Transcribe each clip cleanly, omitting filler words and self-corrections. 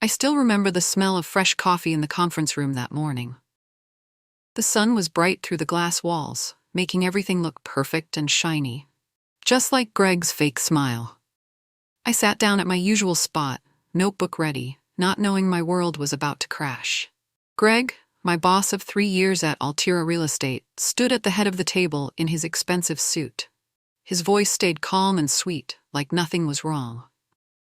I still remember the smell of fresh coffee in the conference room that morning. The sun was bright through the glass walls, making everything look perfect and shiny. Just like Greg's fake smile. I sat down at my usual spot, notebook ready, not knowing my world was about to crash. Greg, my boss of 3 years at Alira Real Estate, stood at the head of the table in his expensive suit. His voice stayed calm and sweet, like nothing was wrong.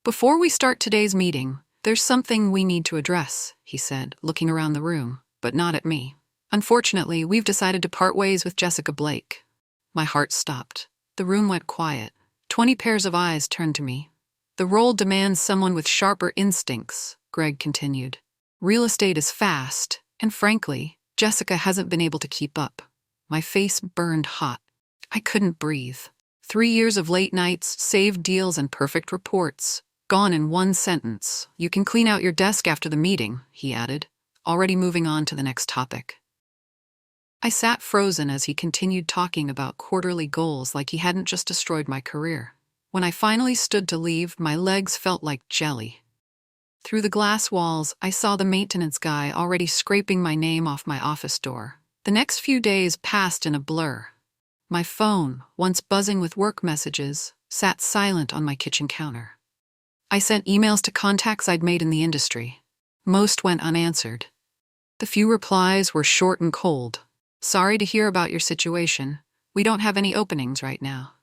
"Before we start today's meeting, there's something we need to address," he said, looking around the room, but not at me. "Unfortunately, we've decided to part ways with Jessica Blake." My heart stopped. The room went quiet. 20 pairs of eyes turned to me. "The role demands someone with sharper instincts," Greg continued. "Real estate is fast, and frankly, Jessica hasn't been able to keep up." My face burned hot. I couldn't breathe. 3 years of late nights, saved deals, and perfect reports, gone in one sentence. "You can clean out your desk after the meeting," he added, already moving on to the next topic. I sat frozen as he continued talking about quarterly goals like he hadn't just destroyed my career. When I finally stood to leave, my legs felt like jelly. Through the glass walls, I saw the maintenance guy already scraping my name off my office door. The next few days passed in a blur. My phone, once buzzing with work messages, sat silent on my kitchen counter. I sent emails to contacts I'd made in the industry. Most went unanswered. The few replies were short and cold. "Sorry to hear about your situation. We don't have any openings right now."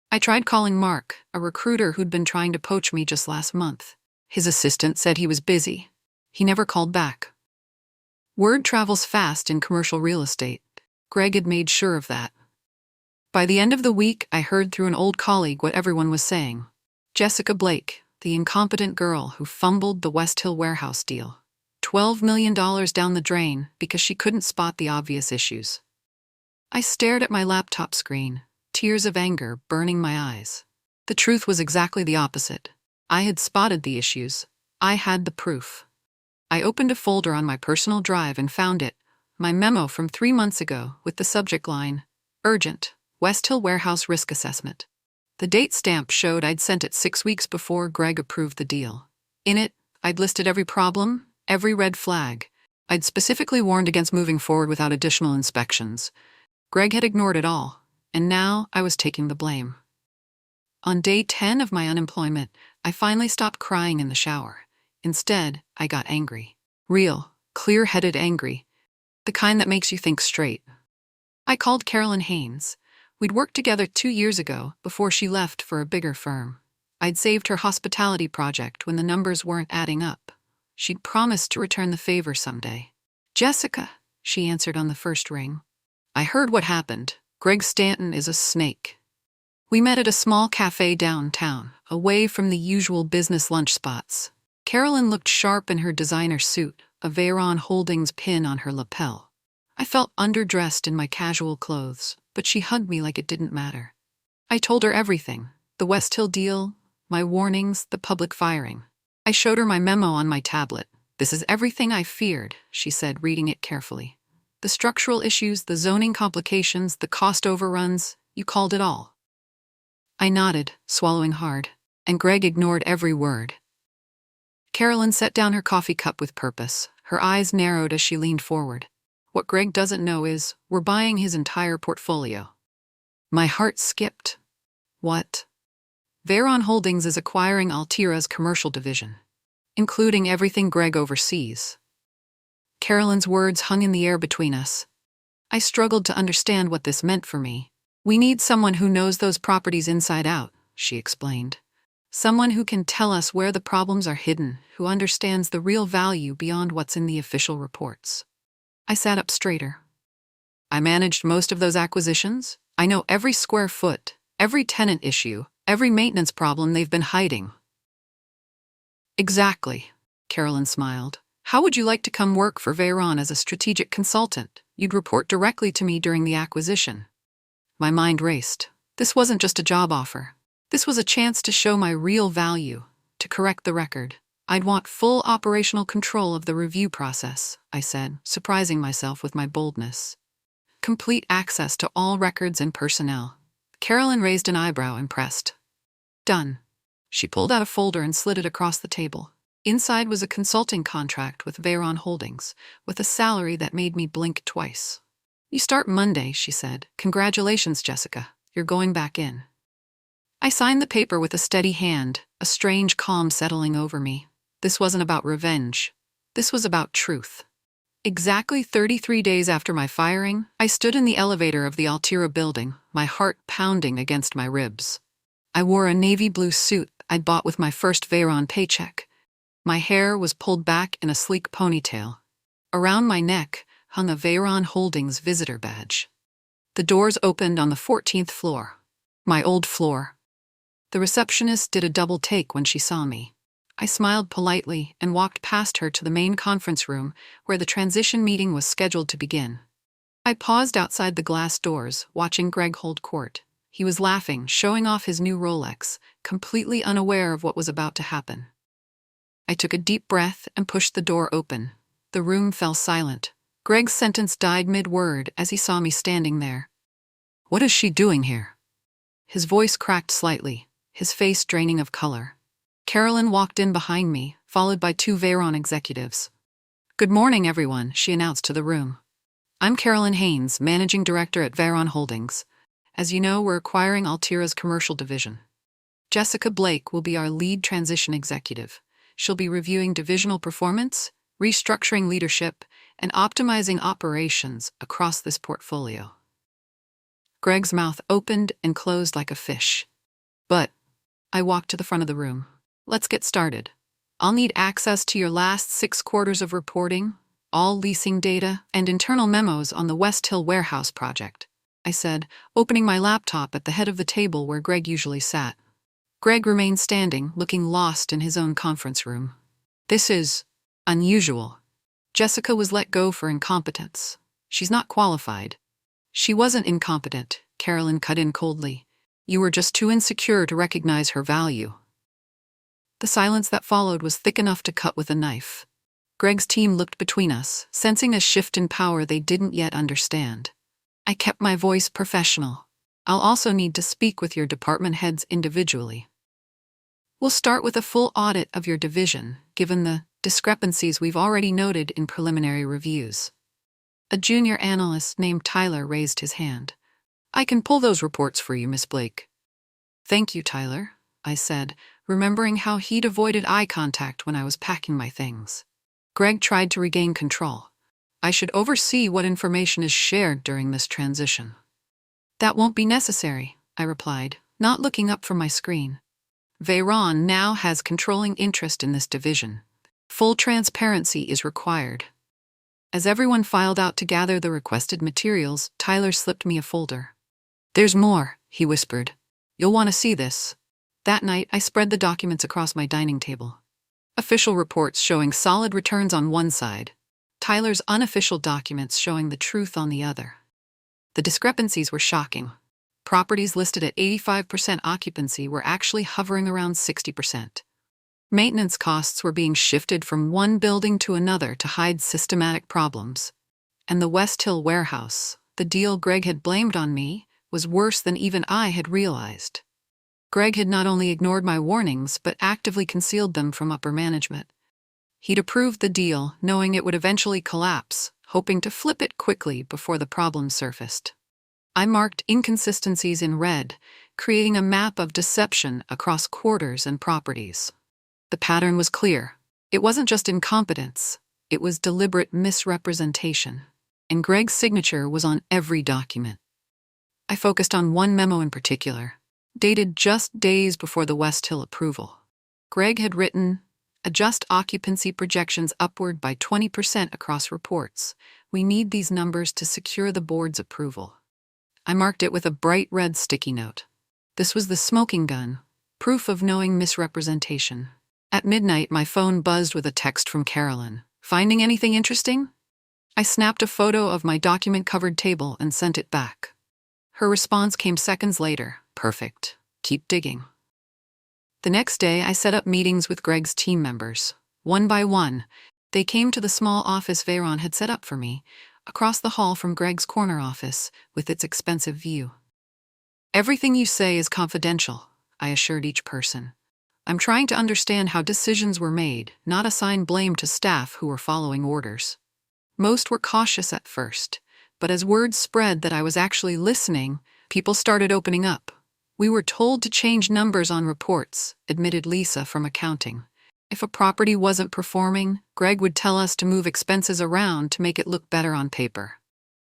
I tried calling Mark, a recruiter who'd been trying to poach me just last month. His assistant said he was busy. He never called back. Word travels fast in commercial real estate. Greg had made sure of that. By the end of the week, I heard through an old colleague what everyone was saying. Jessica Blake, the incompetent girl who fumbled the Westhill warehouse deal. $12 million down the drain because she couldn't spot the obvious issues. I stared at my laptop screen, tears of anger burning my eyes. The truth was exactly the opposite. I had spotted the issues. I had the proof. I opened a folder on my personal drive and found it, my memo from 3 months ago, with the subject line, "Urgent, Westhill Warehouse Risk Assessment." The date stamp showed I'd sent it 6 weeks before Greg approved the deal. In it, I'd listed every problem, every red flag. I'd specifically warned against moving forward without additional inspections. Greg had ignored it all, and now I was taking the blame. On day 10 of my unemployment, I finally stopped crying in the shower. Instead, I got angry. Real, clear-headed angry. The kind that makes you think straight. I called Carolyn Haynes. We'd worked together 2 years ago, before she left for a bigger firm. I'd saved her hospitality project when the numbers weren't adding up. She'd promised to return the favor someday. "Jessica," she answered on the first ring. "I heard what happened. Greg Stanton is a snake." We met at a small cafe downtown, away from the usual business lunch spots. Carolyn looked sharp in her designer suit, a Veyron Holdings pin on her lapel. I felt underdressed in my casual clothes, but she hugged me like it didn't matter. I told her everything, the Westhill deal, my warnings, the public firing. I showed her my memo on my tablet. "This is everything I feared," she said, reading it carefully. "The structural issues, the zoning complications, the cost overruns, you called it all." I nodded, swallowing hard, and Greg ignored every word. Carolyn set down her coffee cup with purpose. Her eyes narrowed as she leaned forward. "What Greg doesn't know is, we're buying his entire portfolio." My heart skipped. "What?" "Veyron Holdings is acquiring Altira's commercial division, including everything Greg oversees." Carolyn's words hung in the air between us. I struggled to understand what this meant for me. "We need someone who knows those properties inside out," she explained. "Someone who can tell us where the problems are hidden, who understands the real value beyond what's in the official reports." I sat up straighter. "I managed most of those acquisitions. I know every square foot, every tenant issue, every maintenance problem they've been hiding." "Exactly," Carolyn smiled. "How would you like to come work for Veyron as a strategic consultant? You'd report directly to me during the acquisition." My mind raced. This wasn't just a job offer. This was a chance to show my real value, to correct the record. "I'd want full operational control of the review process," I said, surprising myself with my boldness. "Complete access to all records and personnel." Carolyn raised an eyebrow, impressed. "Done." She pulled out a folder and slid it across the table. Inside was a consulting contract with Veyron Holdings, with a salary that made me blink twice. "You start Monday," she said. "Congratulations, Jessica. You're going back in." I signed the paper with a steady hand, a strange calm settling over me. This wasn't about revenge. This was about truth. Exactly 33 days after my firing, I stood in the elevator of the Alira building, my heart pounding against my ribs. I wore a navy blue suit I'd bought with my first Veyron paycheck. My hair was pulled back in a sleek ponytail. Around my neck hung a Veyron Holdings visitor badge. The doors opened on the 14th floor, my old floor. The receptionist did a double take when she saw me. I smiled politely and walked past her to the main conference room where the transition meeting was scheduled to begin. I paused outside the glass doors, watching Greg hold court. He was laughing, showing off his new Rolex, completely unaware of what was about to happen. I took a deep breath and pushed the door open. The room fell silent. Greg's sentence died mid-word as he saw me standing there. "What is she doing here?" His voice cracked slightly, his face draining of color. Carolyn walked in behind me, followed by two Veyron executives. "Good morning, everyone," she announced to the room. "I'm Carolyn Haynes, Managing Director at Veyron Holdings. As you know, we're acquiring Altira's commercial division. Jessica Blake will be our lead transition executive. She'll be reviewing divisional performance, restructuring leadership, and optimizing operations across this portfolio." Greg's mouth opened and closed like a fish. "But," I walked to the front of the room. "Let's get started. I'll need access to your last 6 quarters of reporting, all leasing data, and internal memos on the Westhill warehouse project," I said, opening my laptop at the head of the table where Greg usually sat. Greg remained standing, looking lost in his own conference room. "This is unusual. Jessica was let go for incompetence. She's not qualified." "She wasn't incompetent," Carolyn cut in coldly. "You were just too insecure to recognize her value." The silence that followed was thick enough to cut with a knife. Greg's team looked between us, sensing a shift in power they didn't yet understand. I kept my voice professional. "I'll also need to speak with your department heads individually. We'll start with a full audit of your division, given the discrepancies we've already noted in preliminary reviews." A junior analyst named Tyler raised his hand. "I can pull those reports for you, Miss Blake." "Thank you, Tyler," I said, remembering how he'd avoided eye contact when I was packing my things. Greg tried to regain control. "I should oversee what information is shared during this transition." "That won't be necessary," I replied, not looking up from my screen. "Veyron now has controlling interest in this division. Full transparency is required." As everyone filed out to gather the requested materials, Tyler slipped me a folder. "There's more," he whispered. "You'll want to see this." That night, I spread the documents across my dining table. Official reports showing solid returns on one side, Tyler's unofficial documents showing the truth on the other. The discrepancies were shocking. Properties listed at 85% occupancy were actually hovering around 60%. Maintenance costs were being shifted from one building to another to hide systematic problems. And the Westhill warehouse, the deal Greg had blamed on me, was worse than even I had realized. Greg had not only ignored my warnings but actively concealed them from upper management. He'd approved the deal, knowing it would eventually collapse, hoping to flip it quickly before the problem surfaced. I marked inconsistencies in red, creating a map of deception across quarters and properties. The pattern was clear. It wasn't just incompetence, it was deliberate misrepresentation. And Greg's signature was on every document. I focused on one memo in particular, dated just days before the Westhill approval. Greg had written, "Adjust occupancy projections upward by 20% across reports. We need these numbers to secure the board's approval." I marked it with a bright red sticky note. This was the smoking gun, proof of knowing misrepresentation. At midnight, my phone buzzed with a text from Carolyn. "Finding anything interesting?" I snapped a photo of my document-covered table and sent it back. Her response came seconds later. "Perfect. Keep digging." The next day, I set up meetings with Greg's team members. One by one, they came to the small office Veyron had set up for me, across the hall from Greg's corner office, with its expensive view. "Everything you say is confidential," I assured each person. I'm trying to understand how decisions were made, not assign blame to staff who were following orders. Most were cautious at first, but as word spread that I was actually listening, people started opening up. We were told to change numbers on reports, admitted Lisa from accounting. If a property wasn't performing, Greg would tell us to move expenses around to make it look better on paper.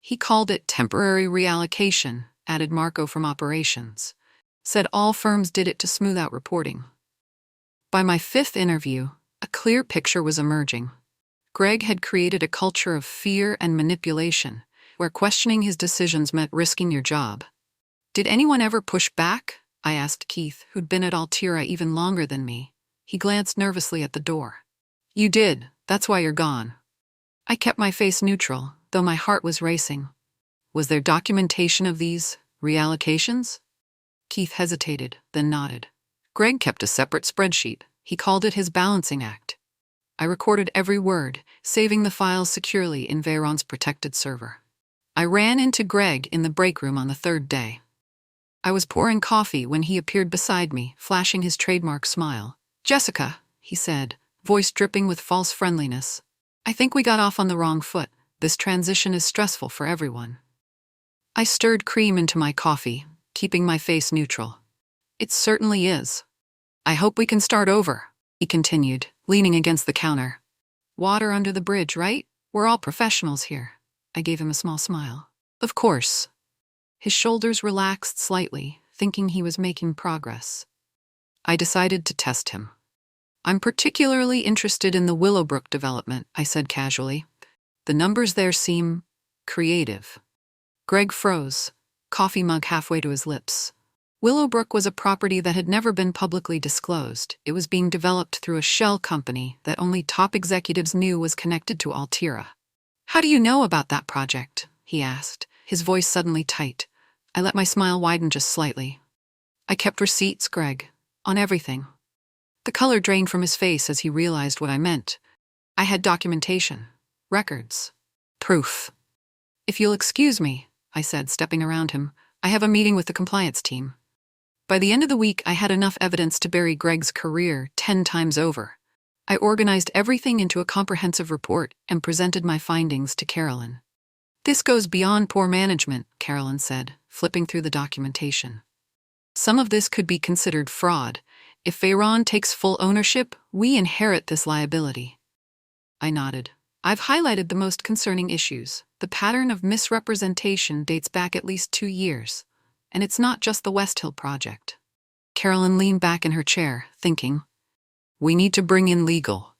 He called it temporary reallocation, added Marco from operations. Said all firms did it to smooth out reporting. By my 5th interview, a clear picture was emerging. Greg had created a culture of fear and manipulation, where questioning his decisions meant risking your job. Did anyone ever push back? I asked Keith, who'd been at Alira even longer than me. He glanced nervously at the door. You did, that's why you're gone. I kept my face neutral, though my heart was racing. Was there documentation of these reallocations? Keith hesitated, then nodded. Greg kept a separate spreadsheet. He called it his balancing act. I recorded every word, saving the files securely in Veyron's protected server. I ran into Greg in the break room on the 3rd day. I was pouring coffee when he appeared beside me, flashing his trademark smile. Jessica, he said, voice dripping with false friendliness. I think we got off on the wrong foot. This transition is stressful for everyone. I stirred cream into my coffee, keeping my face neutral. It certainly is. I hope we can start over, he continued, leaning against the counter. Water under the bridge, right? We're all professionals here. I gave him a small smile. Of course. His shoulders relaxed slightly, thinking he was making progress. I decided to test him. I'm particularly interested in the Willowbrook development, I said casually. The numbers there seem creative. Greg froze, coffee mug halfway to his lips. Willowbrook was a property that had never been publicly disclosed. It was being developed through a shell company that only top executives knew was connected to Alira. How do you know about that project? He asked, his voice suddenly tight. I let my smile widen just slightly. I kept receipts, Greg, on everything. The color drained from his face as he realized what I meant. I had documentation, records, proof. If you'll excuse me, I said, stepping around him, I have a meeting with the compliance team. By the end of the week, I had enough evidence to bury Greg's career 10 times over. I organized everything into a comprehensive report and presented my findings to Carolyn. This goes beyond poor management, Carolyn said, flipping through the documentation. Some of this could be considered fraud. If Veyron takes full ownership, we inherit this liability. I nodded. I've highlighted the most concerning issues. The pattern of misrepresentation dates back at least 2 years. And it's not just the Westhill project. Carolyn leaned back in her chair, thinking, we need to bring in legal.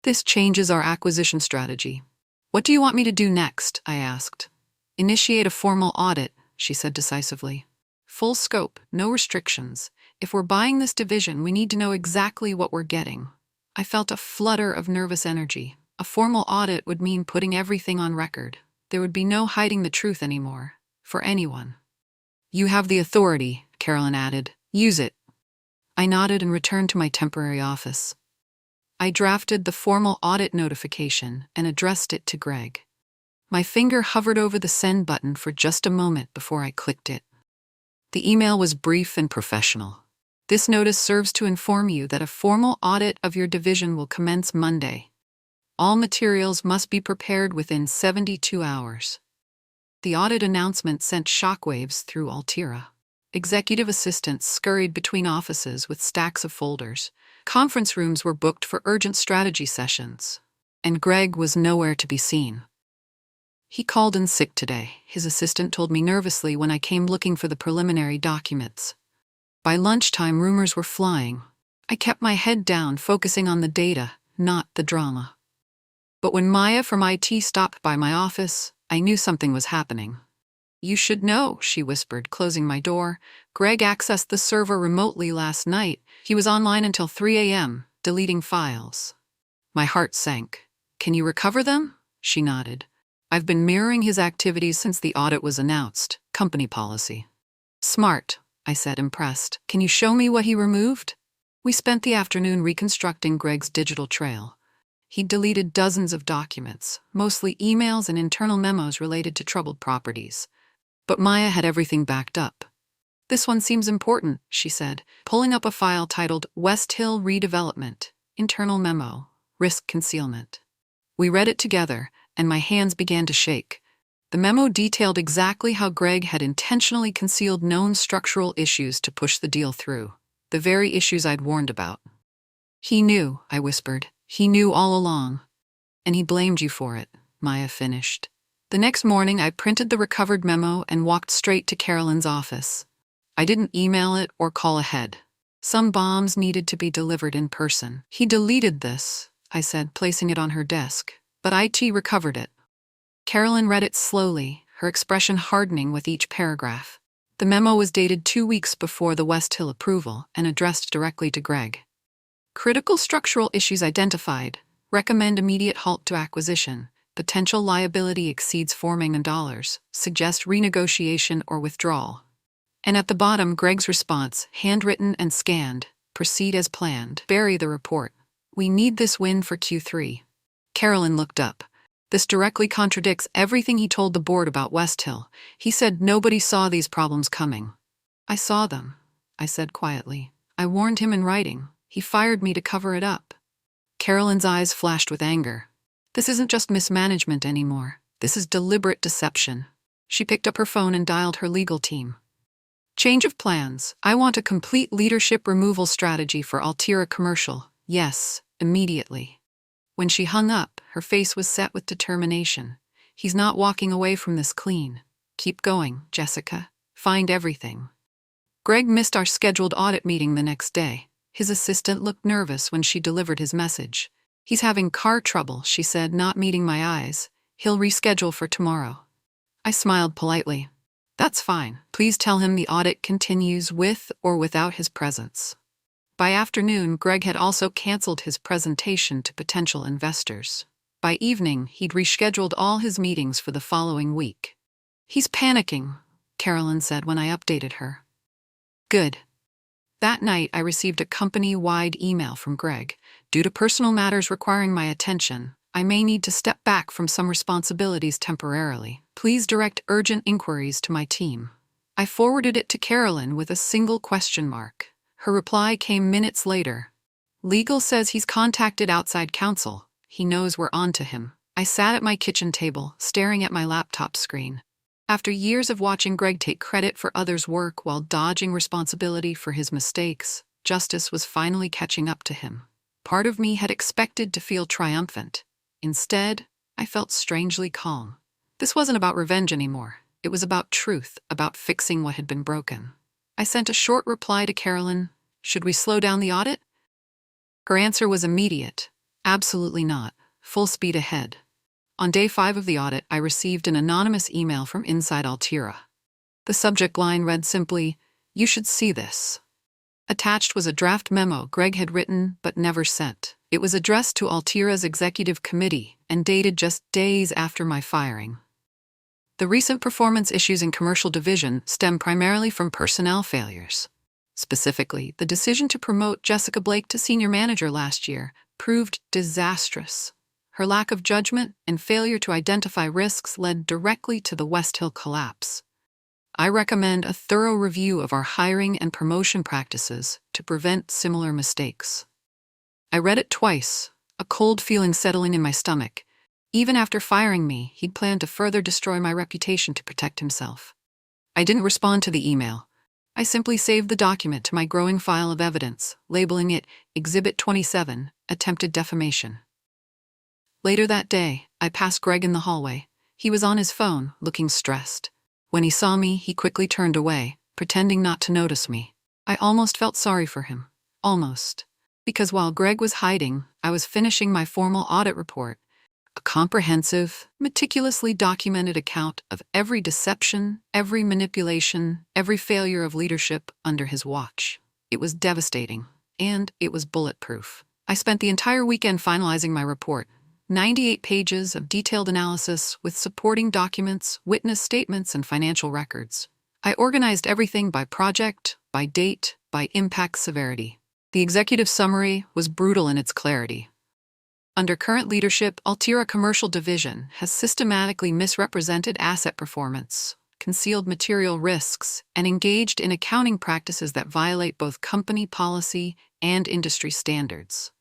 This changes our acquisition strategy. What do you want me to do next? I asked. Initiate a formal audit, she said decisively. Full scope, no restrictions. If we're buying this division, we need to know exactly what we're getting. I felt a flutter of nervous energy. A formal audit would mean putting everything on record. There would be no hiding the truth anymore, for anyone. You have the authority, Carolyn added. Use it. I nodded and returned to my temporary office. I drafted the formal audit notification and addressed it to Greg. My finger hovered over the send button for just a moment before I clicked it. The email was brief and professional. This notice serves to inform you that a formal audit of your division will commence Monday. All materials must be prepared within 72 hours. The audit announcement sent shockwaves through Alira. Executive assistants scurried between offices with stacks of folders. Conference rooms were booked for urgent strategy sessions. And Greg was nowhere to be seen. He called in sick today, his assistant told me nervously when I came looking for the preliminary documents. By lunchtime, rumors were flying. I kept my head down, focusing on the data, not the drama. But when Maya from IT stopped by my office, I knew something was happening. You should know, she whispered, closing my door. Greg accessed the server remotely last night. He was online until 3 a.m., deleting files. My heart sank. Can you recover them? She nodded. I've been mirroring his activities since the audit was announced. Company policy. Smart, I said, impressed. Can you show me what he removed? We spent the afternoon reconstructing Greg's digital trail. He'd deleted dozens of documents, mostly emails and internal memos related to troubled properties. But Maya had everything backed up. This one seems important, she said, pulling up a file titled Westhill Redevelopment, Internal Memo, Risk Concealment. We read it together, and my hands began to shake. The memo detailed exactly how Greg had intentionally concealed known structural issues to push the deal through, the very issues I'd warned about. He knew, I whispered. He knew all along. And he blamed you for it, Maya finished. The next morning, I printed the recovered memo and walked straight to Carolyn's office. I didn't email it or call ahead. Some bombs needed to be delivered in person. He deleted this, I said, placing it on her desk, but IT recovered it. Carolyn read it slowly, her expression hardening with each paragraph. The memo was dated 2 weeks before the Westhill approval and addressed directly to Greg. Critical structural issues identified. Recommend immediate halt to acquisition. Potential liability exceeds $4 million. Suggest renegotiation or withdrawal. And at the bottom, Greg's response, handwritten and scanned. Proceed as planned. Bury the report. We need this win for Q3. Carolyn looked up. This directly contradicts everything he told the board about Westhill. He said nobody saw these problems coming. I saw them, I said quietly. I warned him in writing. He fired me to cover it up. Carolyn's eyes flashed with anger. This isn't just mismanagement anymore. This is deliberate deception. She picked up her phone and dialed her legal team. Change of plans. I want a complete leadership removal strategy for Alira Commercial. Yes, immediately. When she hung up, her face was set with determination. He's not walking away from this clean. Keep going, Jessica. Find everything. Greg missed our scheduled audit meeting the next day. His assistant looked nervous when she delivered his message. He's having car trouble, she said, not meeting my eyes. He'll reschedule for tomorrow. I smiled politely. That's fine. Please tell him the audit continues with or without his presence. By afternoon, Greg had also canceled his presentation to potential investors. By evening, he'd rescheduled all his meetings for the following week. He's panicking, Carolyn said when I updated her. Good. That night, I received a company-wide email from Greg. Due to personal matters requiring my attention, I may need to step back from some responsibilities temporarily. Please direct urgent inquiries to my team. I forwarded it to Carolyn with a single question mark. Her reply came minutes later. Legal says he's contacted outside counsel. He knows we're on to him. I sat at my kitchen table, staring at my laptop screen. After years of watching Greg take credit for others' work while dodging responsibility for his mistakes, justice was finally catching up to him. Part of me had expected to feel triumphant. Instead, I felt strangely calm. This wasn't about revenge anymore. It was about truth, about fixing what had been broken. I sent a short reply to Carolyn. Should we slow down the audit? Her answer was immediate. Absolutely not. Full speed ahead. On day 5 of the audit, I received an anonymous email from inside Alira. The subject line read simply, "You should see this." Attached was a draft memo Greg had written but never sent. It was addressed to Altira's executive committee and dated just days after my firing. The recent performance issues in commercial division stem primarily from personnel failures. Specifically, the decision to promote Jessica Blake to senior manager last year proved disastrous. Her lack of judgment and failure to identify risks led directly to the Westhill collapse. I recommend a thorough review of our hiring and promotion practices to prevent similar mistakes. I read it twice, a cold feeling settling in my stomach. Even after firing me, he'd planned to further destroy my reputation to protect himself. I didn't respond to the email. I simply saved the document to my growing file of evidence, labeling it Exhibit 27, Attempted Defamation. Later that day, I passed Greg in the hallway. He was on his phone, looking stressed. When he saw me, he quickly turned away, pretending not to notice me. I almost felt sorry for him. Almost. Because while Greg was hiding, I was finishing my formal audit report. A comprehensive, meticulously documented account of every deception, every manipulation, every failure of leadership under his watch. It was devastating, and it was bulletproof. I spent the entire weekend finalizing my report. 98 pages of detailed analysis with supporting documents, witness statements, and financial records. I organized everything by project, by date, by impact severity. The executive summary was brutal in its clarity. Under current leadership, Alira Commercial Division has systematically misrepresented asset performance, concealed material risks, and engaged in accounting practices that violate both company policy and industry standards.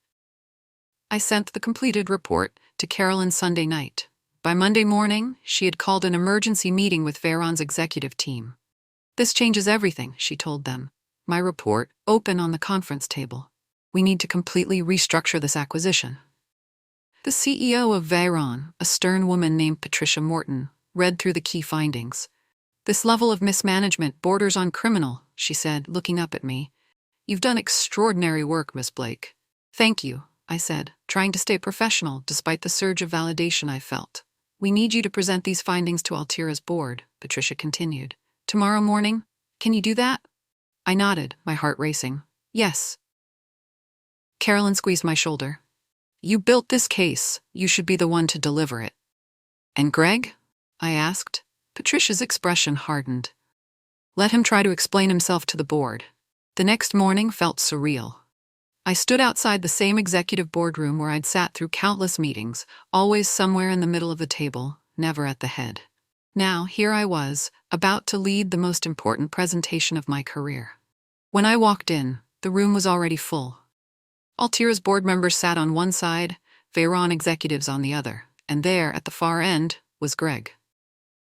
I sent the completed report to Carolyn Sunday night. By Monday morning, she had called an emergency meeting with Veyron's executive team. "This changes everything," she told them. "My report, open on the conference table. We need to completely restructure this acquisition." The CEO of Veyron, a stern woman named Patricia Morton, read through the key findings. "This level of mismanagement borders on criminal," she said, looking up at me. "You've done extraordinary work, Miss Blake." "Thank you," I said, trying to stay professional despite the surge of validation I felt. "We need you to present these findings to Alira's board," Patricia continued. "Tomorrow morning? Can you do that?" I nodded, my heart racing. "Yes." Carolyn squeezed my shoulder. "You built this case. You should be the one to deliver it." "And Greg?" I asked. Patricia's expression hardened. "Let him try to explain himself to the board." The next morning felt surreal. I stood outside the same executive boardroom where I'd sat through countless meetings, always somewhere in the middle of the table, never at the head. Now, here I was, about to lead the most important presentation of my career. When I walked in, the room was already full. Alira's board members sat on one side, Veyron executives on the other, and there, at the far end, was Greg.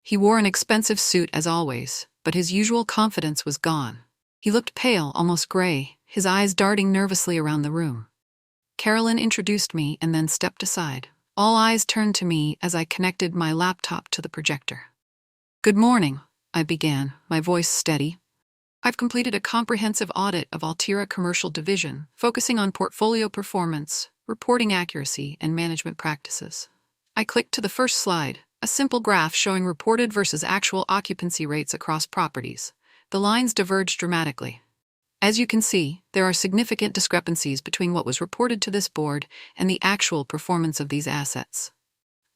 He wore an expensive suit as always, but his usual confidence was gone. He looked pale, almost gray, his eyes darting nervously around the room. Carolyn introduced me and then stepped aside. All eyes turned to me as I connected my laptop to the projector. "Good morning," I began, my voice steady. "I've completed a comprehensive audit of Alira Commercial Division, focusing on portfolio performance, reporting accuracy, and management practices." I clicked to the first slide, a simple graph showing reported versus actual occupancy rates across properties. The lines diverged dramatically. As you can see, there are significant discrepancies between what was reported to this board and the actual performance of these assets.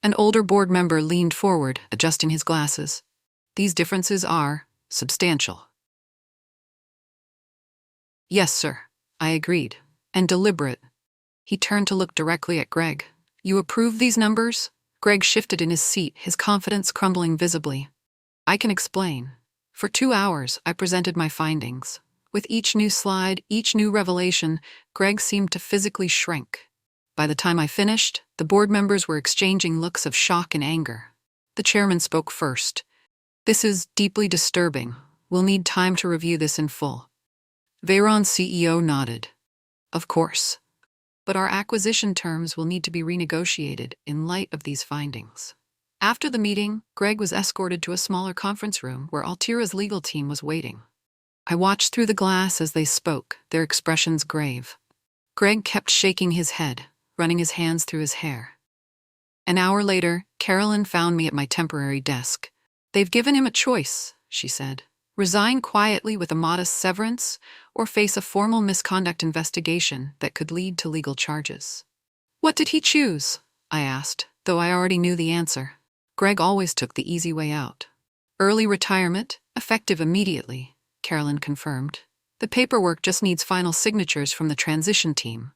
An older board member leaned forward, adjusting his glasses. "These differences are substantial." "Yes, sir," I agreed, "and deliberate." He turned to look directly at Greg. "You approve these numbers?" Greg shifted in his seat, his confidence crumbling visibly. "I can explain." For 2 hours, I presented my findings. With each new slide, each new revelation, Greg seemed to physically shrink. By the time I finished, the board members were exchanging looks of shock and anger. The chairman spoke first. "This is deeply disturbing. We'll need time to review this in full." Veyron's CEO nodded. "Of course. But our acquisition terms will need to be renegotiated in light of these findings." After the meeting, Greg was escorted to a smaller conference room where Alira's legal team was waiting. I watched through the glass as they spoke, their expressions grave. Greg kept shaking his head, running his hands through his hair. An hour later, Carolyn found me at my temporary desk. "They've given him a choice," she said. "Resign quietly with a modest severance, or face a formal misconduct investigation that could lead to legal charges." "What did he choose?" I asked, though I already knew the answer. Greg always took the easy way out. "Early retirement, effective immediately," Carolyn confirmed. "The paperwork just needs final signatures from the transition team."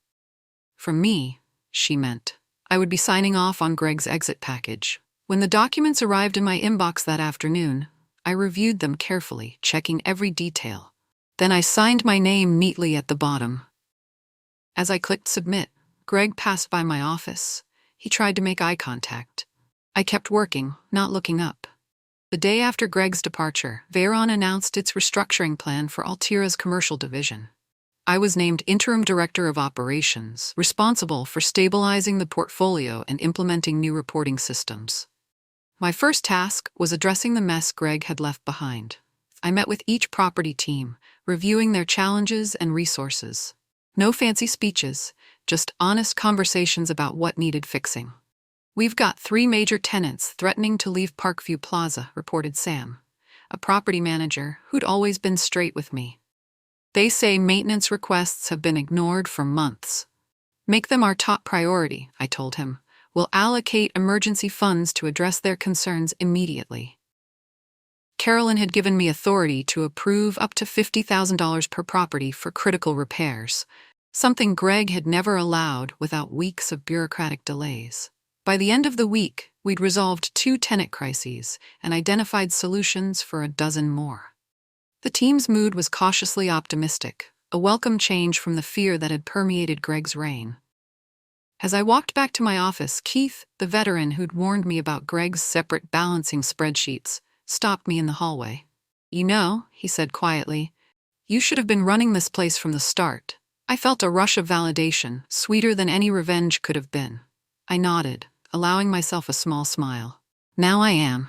From me, she meant. I would be signing off on Greg's exit package. When the documents arrived in my inbox that afternoon, I reviewed them carefully, checking every detail. Then I signed my name neatly at the bottom. As I clicked submit, Greg passed by my office. He tried to make eye contact. I kept working, not looking up. The day after Greg's departure, Veyron announced its restructuring plan for Alira's commercial division. I was named Interim Director of Operations, responsible for stabilizing the portfolio and implementing new reporting systems. My first task was addressing the mess Greg had left behind. I met with each property team, reviewing their challenges and resources. No fancy speeches, just honest conversations about what needed fixing. "We've got 3 major tenants threatening to leave Parkview Plaza," reported Sam, a property manager who'd always been straight with me. "They say maintenance requests have been ignored for months." "Make them our top priority," I told him. "We'll allocate emergency funds to address their concerns immediately." Carolyn had given me authority to approve up to $50,000 per property for critical repairs, something Greg had never allowed without weeks of bureaucratic delays. By the end of the week, We'd resolved 2 tenant crises and identified solutions for a dozen more. The team's mood was cautiously optimistic, a welcome change from the fear that had permeated Greg's reign. As I walked back to my office, Keith, the veteran who'd warned me about Greg's separate balancing spreadsheets, stopped me in the hallway. "You know," he said quietly, "you should have been running this place from the start." I felt a rush of validation, sweeter than any revenge could have been. I nodded, allowing myself a small smile. Now I am.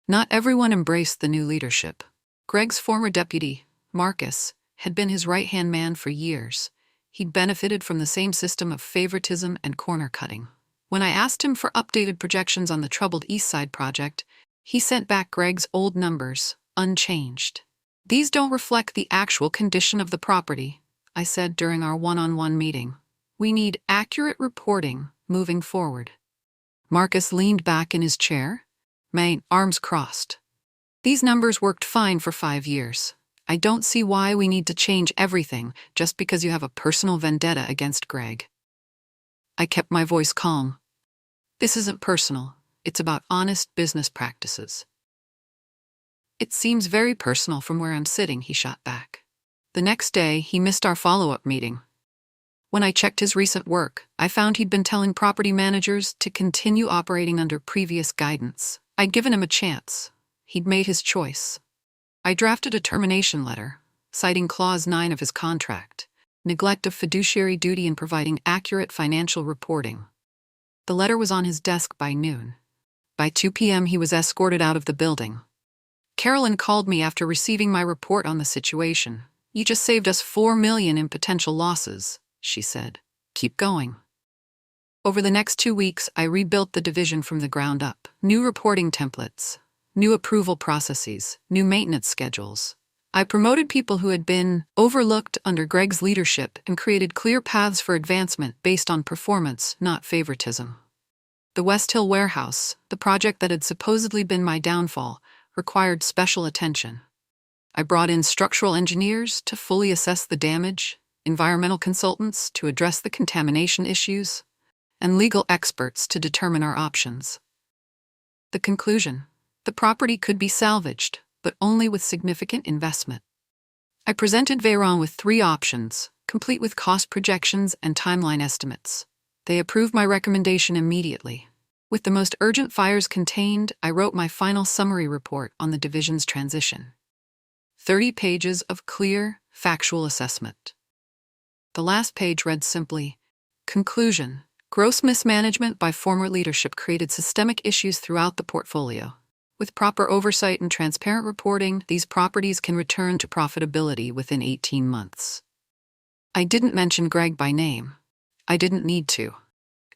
Not everyone embraced the new leadership. Greg's former deputy, Marcus, had been his right-hand man for years. He'd benefited from the same system of favoritism and corner-cutting. When I asked him for updated projections on the troubled East Side project, he sent back Greg's old numbers, unchanged. "These don't reflect the actual condition of the property," I said during our one-on-one meeting. "We need accurate reporting moving forward." Marcus leaned back in his chair, my arms crossed. "These numbers worked fine for 5 years. I don't see why we need to change everything just because you have a personal vendetta against Greg." I kept my voice calm. "This isn't personal. It's about honest business practices." "It seems very personal from where I'm sitting," he shot back. The next day, he missed our follow-up meeting. When I checked his recent work, I found he'd been telling property managers to continue operating under previous guidance. I'd given him a chance. He'd made his choice. I drafted a termination letter, citing Clause 9 of his contract, neglect of fiduciary duty in providing accurate financial reporting. The letter was on his desk by noon. By 2 p.m. he was escorted out of the building. Carolyn called me after receiving my report on the situation. "You just saved us $4 million in potential losses," she said. "Keep going." Over the next 2 weeks, I rebuilt the division from the ground up. New reporting templates, new approval processes, new maintenance schedules. I promoted people who had been overlooked under Greg's leadership and created clear paths for advancement based on performance, not favoritism. The Westhill warehouse, the project that had supposedly been my downfall, required special attention. I brought in structural engineers to fully assess the damage, environmental consultants to address the contamination issues, and legal experts to determine our options. The conclusion: the property could be salvaged, but only with significant investment. I presented Veyron with 3 options, complete with cost projections and timeline estimates. They approved my recommendation immediately. With the most urgent fires contained, I wrote my final summary report on the division's transition. 30 pages of clear, factual assessment. The last page read simply, "Conclusion: gross mismanagement by former leadership created systemic issues throughout the portfolio. With proper oversight and transparent reporting, these properties can return to profitability within 18 months." I didn't mention Greg by name. I didn't need to.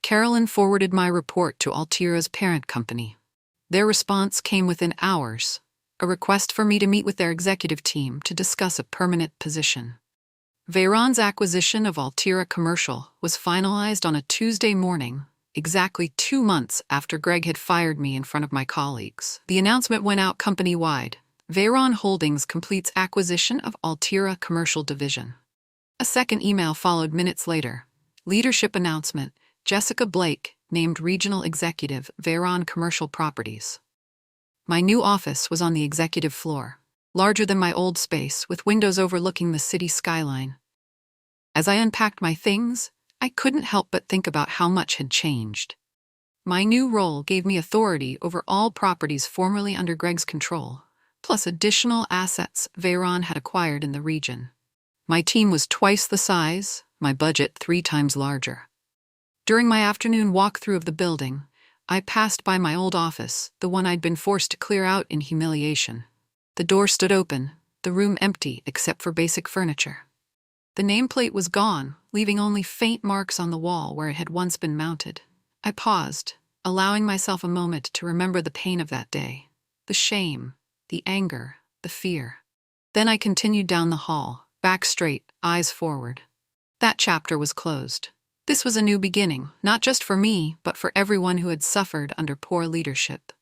Carolyn forwarded my report to Alira's parent company. Their response came within hours, a request for me to meet with their executive team to discuss a permanent position. Veyron's acquisition of Alira Commercial was finalized on a Tuesday morning, exactly 2 months after Greg had fired me in front of my colleagues. The announcement went out company-wide. Veyron Holdings completes acquisition of Alira Commercial Division. A second email followed minutes later. Leadership announcement: Jessica Blake, named Regional Executive, Veyron Commercial Properties. My new office was on the executive floor, larger than my old space, with windows overlooking the city skyline. As I unpacked my things, I couldn't help but think about how much had changed. My new role gave me authority over all properties formerly under Greg's control, plus additional assets Veyron had acquired in the region. My team was twice the size, my budget 3 times larger. During my afternoon walkthrough of the building, I passed by my old office, the one I'd been forced to clear out in humiliation. The door stood open, the room empty except for basic furniture. The nameplate was gone, leaving only faint marks on the wall where it had once been mounted. I paused, allowing myself a moment to remember the pain of that day, the shame, the anger, the fear. Then I continued down the hall, back straight, eyes forward. That chapter was closed. This was a new beginning, not just for me, but for everyone who had suffered under poor leadership.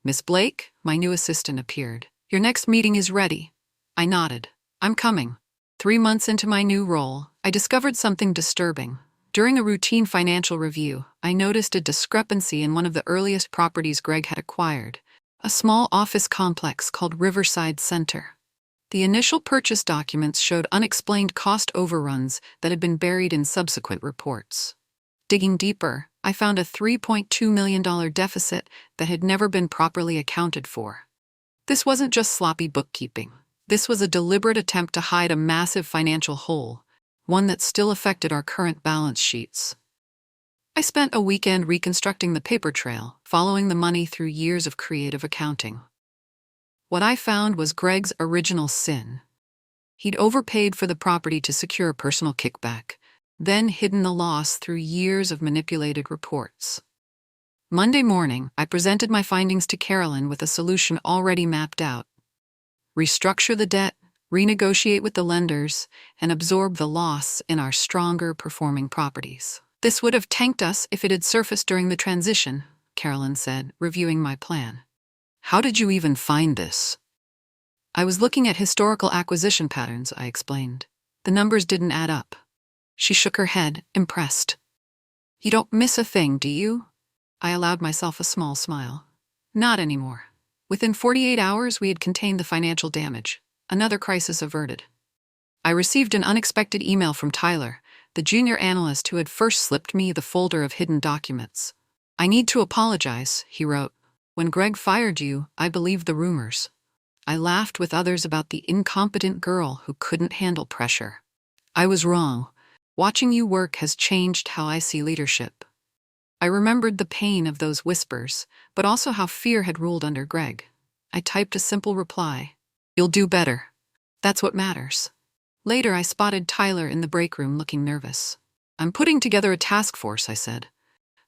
"Miss Blake," my new assistant appeared. "Your next meeting is ready." I nodded. "I'm coming." 3 months into my new role, I discovered something disturbing. During a routine financial review, I noticed a discrepancy in one of the earliest properties Greg had acquired, a small office complex called Riverside Center. The initial purchase documents showed unexplained cost overruns that had been buried in subsequent reports. Digging deeper, I found a $3.2 million deficit that had never been properly accounted for. This wasn't just sloppy bookkeeping. This was a deliberate attempt to hide a massive financial hole, one that still affected our current balance sheets. I spent a weekend reconstructing the paper trail, following the money through years of creative accounting. What I found was Greg's original sin. He'd overpaid for the property to secure a personal kickback, then hidden the loss through years of manipulated reports. Monday morning, I presented my findings to Carolyn with a solution already mapped out. Restructure the debt, renegotiate with the lenders, and absorb the loss in our stronger performing properties. This would have tanked us if it had surfaced during the transition, Carolyn said, reviewing my plan. How did you even find this? I was looking at historical acquisition patterns, I explained. The numbers didn't add up. She shook her head, impressed. You don't miss a thing, do you? I allowed myself a small smile. Not anymore. Within 48 hours, we had contained the financial damage. Another crisis averted. I received an unexpected email from Tyler, the junior analyst who had first slipped me the folder of hidden documents. I need to apologize, he wrote. When Greg fired you, I believed the rumors. I laughed with others about the incompetent girl who couldn't handle pressure. I was wrong. Watching you work has changed how I see leadership. I remembered the pain of those whispers, but also how fear had ruled under Greg. I typed a simple reply. You'll do better. That's what matters. Later, I spotted Tyler in the break room looking nervous. I'm putting together a task force, I said.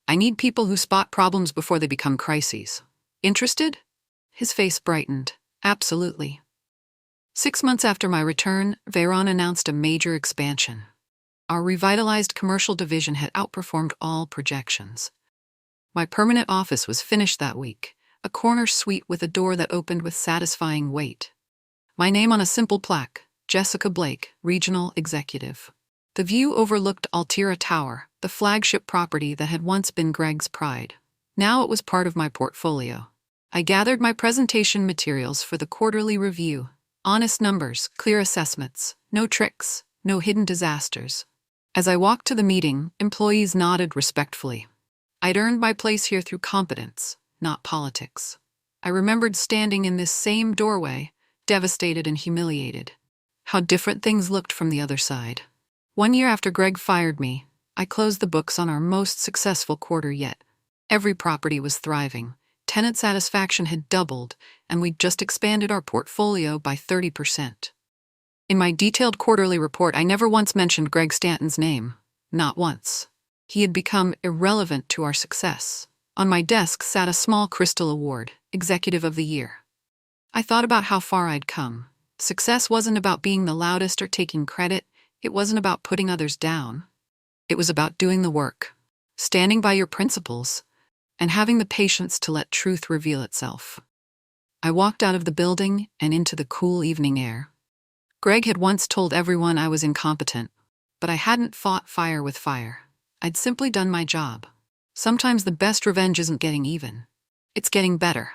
I need people who spot problems before they become crises. Interested? His face brightened. Absolutely. 6 months after my return, Veyron announced a major expansion. Our revitalized commercial division had outperformed all projections. My permanent office was finished that week, a corner suite with a door that opened with satisfying weight. My name on a simple plaque, Jessica Blake, Regional Executive. The view overlooked Alira Tower, the flagship property that had once been Greg's pride. Now it was part of my portfolio. I gathered my presentation materials for the quarterly review. Honest numbers, clear assessments, no tricks, no hidden disasters. As I walked to the meeting, employees nodded respectfully. I'd earned my place here through competence, not politics. I remembered standing in this same doorway, devastated and humiliated. How different things looked from the other side. 1 year after Greg fired me, I closed the books on our most successful quarter yet. Every property was thriving. Tenant satisfaction had doubled, and we'd just expanded our portfolio by 30%. In my detailed quarterly report, I never once mentioned Greg Stanton's name. Not once. He had become irrelevant to our success. On my desk sat a small crystal award, Executive of the Year. I thought about how far I'd come. Success wasn't about being the loudest or taking credit. It wasn't about putting others down. It was about doing the work, standing by your principles, and having the patience to let truth reveal itself. I walked out of the building and into the cool evening air. Greg had once told everyone I was incompetent, but I hadn't fought fire with fire. I'd simply done my job. Sometimes the best revenge isn't getting even. It's getting better.